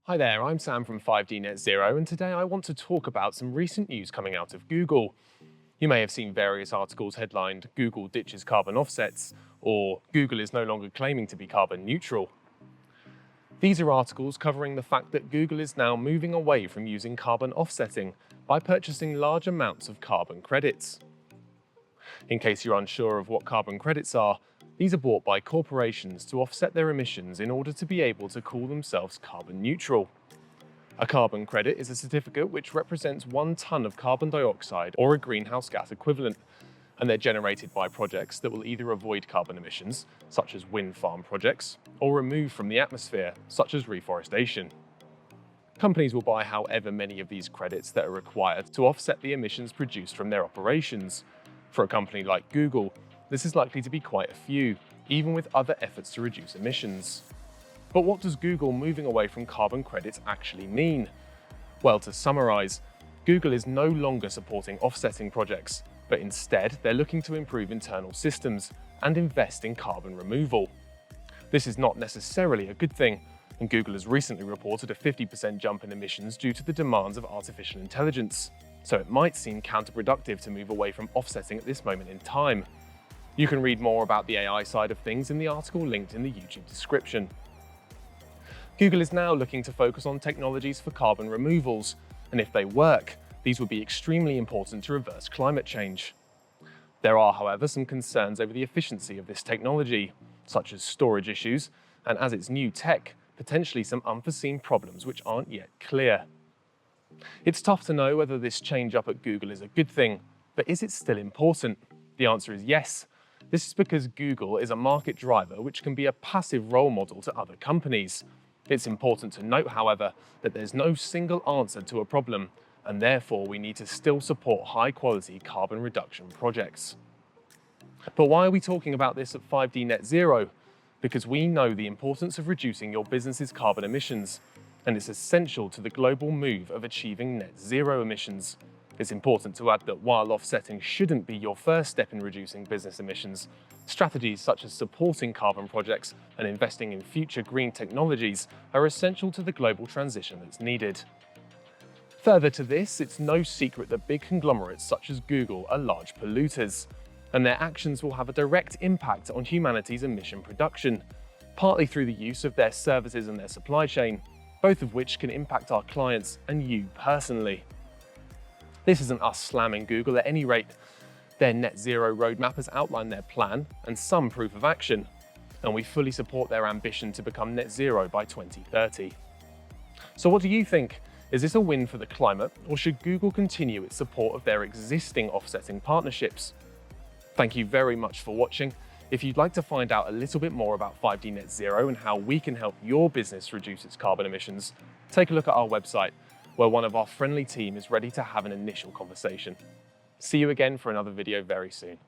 Hi there, I'm Sam from 5D Net Zero, and today I want to talk about some recent news coming out of Google. You may have seen various articles headlined "Google ditches carbon offsets" or "Google is no longer claiming to be carbon neutral." These are articles covering the fact that Google is now moving away from using carbon offsetting by purchasing large amounts of carbon credits. In case you're unsure of what carbon credits are, these are bought by corporations to offset their emissions in order to be able to call themselves carbon neutral. A carbon credit is a certificate which represents 1 ton of carbon dioxide or a greenhouse gas equivalent, and they're generated by projects that will either avoid carbon emissions, such as wind farm projects, or remove from the atmosphere, such as reforestation. Companies will buy however many of these credits that are required to offset the emissions produced from their operations. For a company like Google, this is likely to be quite a few, even with other efforts to reduce emissions. But what does Google moving away from carbon credits actually mean? Well, to summarize, Google is no longer supporting offsetting projects, but instead they're looking to improve internal systems and invest in carbon removal. This is not necessarily a good thing, and Google has recently reported a 50% jump in emissions due to the demands of artificial intelligence. So it might seem counterproductive to move away from offsetting at this moment in time. You can read more about the AI side of things in the article linked in the YouTube description. Google is now looking to focus on technologies for carbon removals, and if they work, these would be extremely important to reverse climate change. There are, however, some concerns over the efficiency of this technology, such as storage issues, and as it's new tech, potentially some unforeseen problems which aren't yet clear. It's tough to know whether this change up at Google is a good thing, but is it still important? The answer is yes. This is because Google is a market driver which can be a passive role model to other companies. It's important to note, however, that there's no single answer to a problem, and therefore we need to still support high-quality carbon reduction projects. But why are we talking about this at 5D Net Zero? Because we know the importance of reducing your business's carbon emissions, and it's essential to the global move of achieving net zero emissions. It's important to add that while offsetting shouldn't be your first step in reducing business emissions, strategies such as supporting carbon projects and investing in future green technologies are essential to the global transition that's needed. Further to this, it's no secret that big conglomerates such as Google are large polluters, and their actions will have a direct impact on humanity's emission production, partly through the use of their services and their supply chain, both of which can impact our clients and you personally. This isn't us slamming Google at any rate. Their net zero roadmap has outlined their plan and some proof of action, and we fully support their ambition to become net zero by 2030. So what do you think? Is this a win for the climate, or should Google continue its support of their existing offsetting partnerships? Thank you very much for watching. If you'd like to find out a little bit more about 5D Net Zero and how we can help your business reduce its carbon emissions, take a look at our website, where one of our friendly team is ready to have an initial conversation. See you again for another video very soon.